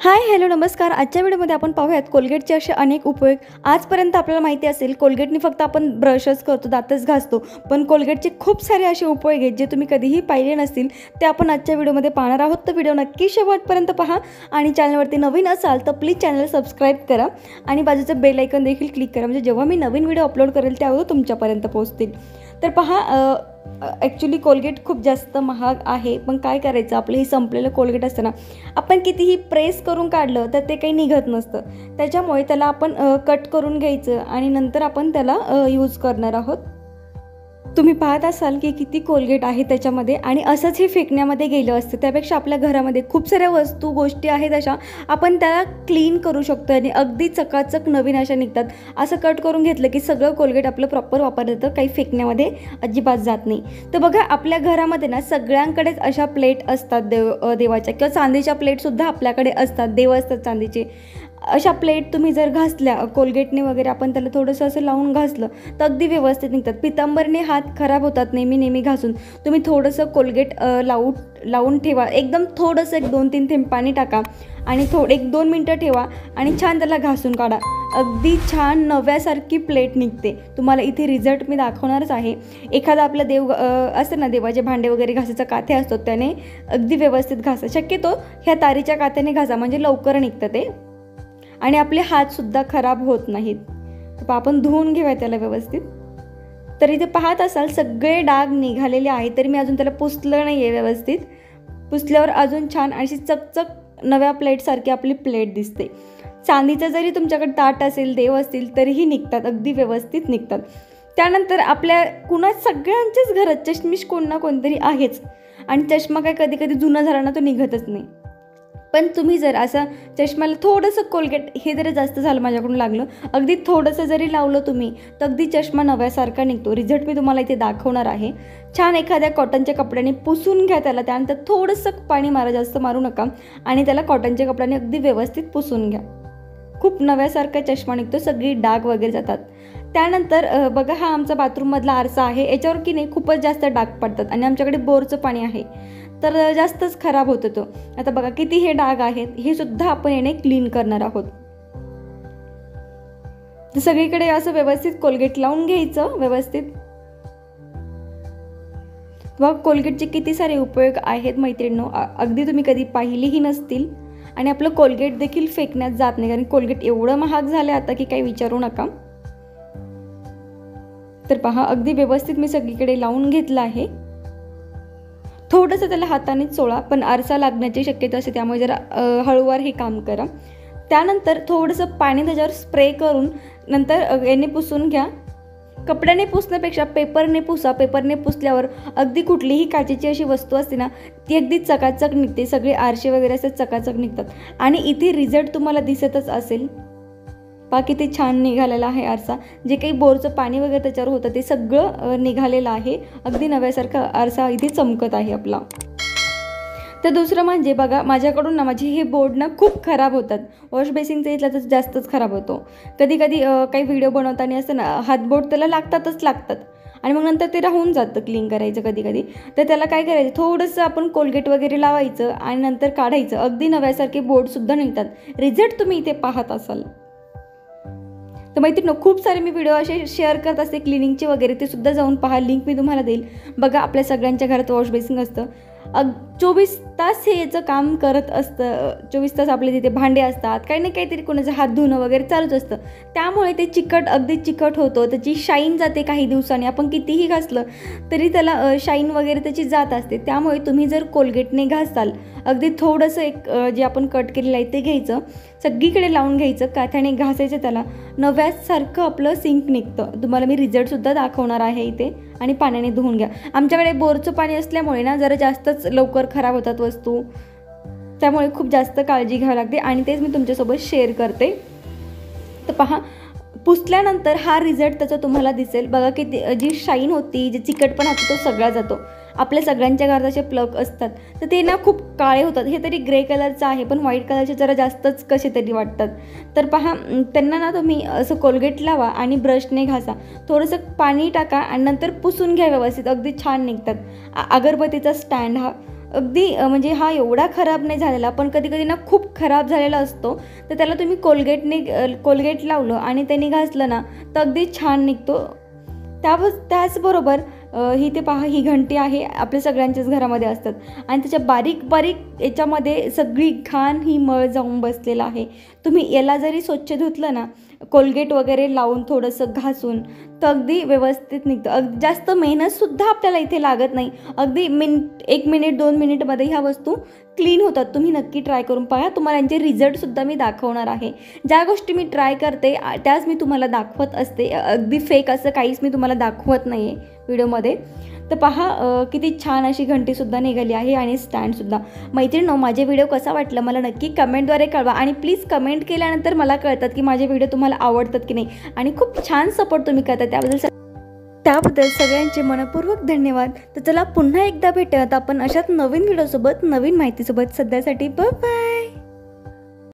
Hi hello नमस्कार। आजच्या व्हिडिओमध्ये आपण पाहूयात कोलगेटचे असे अनेक उपयोग। आजपर्यंत आपल्याला माहिती असेल कोलगेटने फक्त आपण ब्रशच करतो, दातच घासतो, पण कोलगेटचे खूप सारे असे उपयोग आहेत जे तुम्ही कधीही पाहिले नसतील, ते आपण आजच्या व्हिडिओमध्ये पाहणार आहोत। तर व्हिडिओ नक्की शेवटपर्यंत पहा आणि चॅनलवरती नवीन असाल तर प्लीज चॅनल सबस्क्राइब करा आणि बाजूचं बेल आयकॉन देखील क्लिक करा, म्हणजे जेव्हा मी नवीन व्हिडिओ अपलोड करेल त्यावर तुमच्यापर्यंत पोहोचतील। तर पहा, ॲक्च्युली कोलगेट खूप जास्त महाग आहे, पण काय करायचं, आपलं हे संपलेलं कोलगेट असतं ना, आपण कितीही प्रेस करून काढलं तर ते काही निघत नसतं। त्याच्यामुळे त्याला आपण कट करून घ्यायचं आणि नंतर आपण त्याला यूज करणार आहोत। तुम्ही पाहत असाल की किती कोलगेट आहे त्याच्यामध्ये, आणि असंच हे फेकण्यामध्ये गेलं असतं, त्यापेक्षा आपल्या घरामध्ये खूप साऱ्या वस्तू गोष्टी आहेत अशा, आपण त्याला क्लीन करू शकतो आणि अगदी चकाचक नवीन अशा निघतात। असं कट करून घेतलं की सगळं कोलगेट आपलं प्रॉपर वापरलं जातं, काही फेकण्यामध्ये अजिबात जात नाही। तर बघा, आपल्या घरामध्ये ना सगळ्यांकडेच अशा प्लेट असतात, देवाच्या किंवा चांदीच्या प्लेटसुद्धा आपल्याकडे असतात, देव असतात चांदीचे। अशा प्लेट तुम्ही जर घासल्या कोलगेटने वगैरे, आपण त्याला थोडंसं असं लावून घासलं तर अगदी व्यवस्थित निघतात। पितांबरने हात खराब होतात नेहमी घासून, तुम्ही थोडंसं कोलगेट लावून ठेवा, एकदम थोडंसं 1-2-3 थेंब पाणी टाका आणि 1-2 मिनटं ठेवा आणि छान त्याला घासून काढा, अगदी छान नव्यासारखी प्लेट निघते। तुम्हाला इथे रिझल्ट मी दाखवणारच आहे। एखादा आपला देव असतं ना, देवाचे भांडे वगैरे घासायचा काथे असतो, त्याने अगदी व्यवस्थित घासा, शक्यतो ह्या तारीच्या काथ्याने घासा, म्हणजे लवकर निघतं ते आणि आपले हातसुद्धा खराब होत नाहीत। तर आपण धुवून घेऊया त्याला व्यवस्थित। तर इथे पाहत असाल सगळे डाग निघालेले आहेत, तरी मी अजून त्याला पुसलं नाही आहे व्यवस्थित। पुसल्यावर अजून छान अशी चकचक नव्या प्लेटसारखी आपली प्लेट दिसते। चांदीचं जरी तुमच्याकडे ताट असेल, देव असतील, तरीही निघतात, अगदी व्यवस्थित निघतात। त्यानंतर आपल्या सगळ्यांच्याच घरात चष्मिश कोण ना कोणतरी आहेच, आणि चष्मा काय कधी कधी जुना झाला ना तो निघतच नाही। पण तुम्ही जर असं चष्म्याला थोडंसं कोलगेट, हे जरी जास्त झालं माझ्याकडून लागलं, अगदी थोडंसं जरी लावलं तुम्ही तर अगदी चष्मा नव्यासारखा निघतो। रिझल्ट मी तुम्हाला इथे दाखवणार आहे। छान एखाद्या कॉटनच्या कपड्याने पुसून घ्या त्याला, त्यानंतर थोडंसं पाणी मारा, जास्त मारू नका, आणि त्याला कॉटनच्या कपड्याने अगदी व्यवस्थित पुसून घ्या, खूप नव्यासारखा चष्मा निघतो, सगळी डाग वगैरे जातात। त्यानंतर बघा, हा आमचा बाथरूममधला आरसा आहे, याच्यावर की नाही खूपच जास्त डाग पडतात आणि आमच्याकडे बोरचं पाणी आहे, तर जास्तच खराब होतो तो। आता बघा किती हे डाग आहेत, हे सुद्धा आपण याने क्लीन करणार आहोत। तर सगळीकडे असं व्यवस्थित कोलगेट लावून घ्यायचं व्यवस्थित। बघा कोलगेटचे किती सारे उपयोग आहेत मैत्रिणींनो, अगदी तुम्ही कधी पाहिलीही नसतील, आणि आपलं कोलगेट देखील फेकण्यात जात नाही, कारण कोलगेट एवढं महाग झालं आता की काही विचारू नका। तर पहा, अगदी व्यवस्थित मी सगळीकडे लावून घेतलं आहे। थोडंसं त्याला हाताने चोळा, पण आरसा लागण्याची शक्यता असते, त्यामुळे जरा हळूवार हे काम करा। त्यानंतर थोडंसं पाणी त्याच्यावर स्प्रे करून नंतर याने पुसून घ्या। कपड्याने पुसण्यापेक्षा पेपरने पुसा, पेपरने पुसल्यावर अगदी कुठलीही काचेची अशी वस्तू असते ना, ती अगदी चकाचक निघते, सगळे आरसे वगैरे असे चकाचक निघतात, आणि इथे रिझल्ट तुम्हाला दिसतच असेल। पहा किती छान निघालेला आहे आरसा, जे काही बोरचं पाणी वगैरे त्याच्यावर होतं ते सगळं निघालेलं आहे, अगदी नव्यासारखा आरसा इथे चमकत आहे आपला। तर दुसरं म्हणजे बघा, माझ्याकडून ना माझे हे बोर्ड ना खूप खराब होतात, वॉश बेसिनचं इथला तर जास्तच खराब होतो। कधी कधी काही व्हिडिओ बनवताना असतं ना, हातबोर्ड त्याला लागतात, आणि मग नंतर ते राहून जातं क्लीन करायचं कधी कधी। तर त्याला काय करायचं, थोडंसं आपण कोलगेट वगैरे लावायचं आणि नंतर काढायचं, अगदी नव्यासारखे बोर्डसुद्धा निघतात। रिझल्ट तुम्ही इथे पाहत असाल। तर मैत्रिणी, खूप सारे मी व्हिडिओ असे शेअर करत असते क्लिनिंगचे वगैरे, ते सुद्धा जाऊन पहा, लिंक मी तुम्हाला देईल। बघा, आपल्या सगळ्यांच्या घरात वॉश बेसिन असतं, 24 तास हे याचं काम करत असतं, 24 तास आपले तिथे भांडे असतात, काही ना काहीतरी कोणाचं हात धुणं वगैरे चालूच असतं, त्यामुळे ते अगदी चिकट होतं, त्याची शाईन जाते काही दिवसांनी, आपण कितीही घासलं तरी त्याला शाईन वगैरे त्याची जात असते। त्यामुळे तुम्ही जर कोलगेटने घासाल, अगदी थोडंसं जे आपण कट केलेलं आहे ते घ्यायचं, सगळीकडे लावून घ्यायचं, काथ्याने घासायचं, त्याला नव्यासारखं आपलं सिंक निघतं। तुम्हाला मी रिझल्टसुद्धा दाखवणार आहे इथे, आणि पाण्याने धुवून घ्या। आमच्याकडे बोरचं पाणी असल्यामुळे ना जरा जास्तच लवकर खराब होतात वस्तू, त्यामुळे खूप जास्त काळजी घ्यावी लागते, आणि तेच मी तुमच्यासोबत शेअर करते। तर पहा, पुसल्यानंतर हा रिझल्ट त्याचा तुम्हाला दिसेल। बघा की जी शाईन होती, जी चिकटपणा होतो तो सगळा जातो। आपल्या सगळ्यांच्या घरात असे प्लग असतात, तर ते ना खूप काळे होतात, हे तरी ग्रे कलरचं आहे, पण व्हाईट कलरचे जरा जास्तच कसे तरी वाटतात। तर पहा, त्यांना ना तुम्ही असं कोलगेट लावा आणि ब्रशने घासा, थोडंसं पाणी टाका आणि नंतर पुसून घ्या व्यवस्थित, अगदी छान निघतात। अगरबत्तीचा स्टँड हा अगदी म्हणजे हा एवढा खराब नाही झालेला, पण कधी कधी ना खूप खराब झालेला असतो. तर त्याला तुम्ही कोलगेट लावलं आणि त्याने घासलं ना तर अगदी छान निघतो. त्याचबरोबर ही ते पहा, ही घंटी आहे, आपल्या सगळ्यांच्याच घरामध्ये असतात आणि त्याच्या बारीक बारीक याच्यामध्ये सगळी घाण ही मळ जाऊन बसलेला आहे. तुम्ही याला जरी स्वच्छ धुतलं ना, कोलगेट वगैरे लावून थोडंसं घासून, तर अगदी व्यवस्थित निघतं. जास्त मेहनतसुद्धा आपल्याला इथे लागत नाही. अगदी 1 मिनिट 2 मिनिटमध्ये ह्या वस्तू क्लीन होतात. तुम्ही नक्की ट्राय करून पहा. तुम्हाला यांचे रिझल्टसुद्धा मी दाखवणार आहे. ज्या गोष्टी मी ट्राय करते त्याच मी तुम्हाला दाखवत असते. अगदी फेक असं काहीच मी तुम्हाला दाखवत नाही आहे व्हिडिओमध्ये. तर पहा किती छान अशी घंटीसुद्धा निघाली आहे आणि स्टँडसुद्धा. मैत्रिणींनो, माझे व्हिडिओ कसा वाटला मला नक्की कमेंटद्वारे कळवा आणि प्लीज कमेंट केल्यानंतर मला कळतात की माझे व्हिडिओ तुम्हाला आवडतात की नाही आणि खूप छान सपोर्ट तुम्ही करता. त्याबद्दल सगळ्यांचे मनपूर्वक धन्यवाद. तर चला पुन्हा एकदा भेटूयात आपण अशाच नवीन व्हिडिओसोबत, नवीन माहितीसोबत. सध्यासाठी बाय बाय.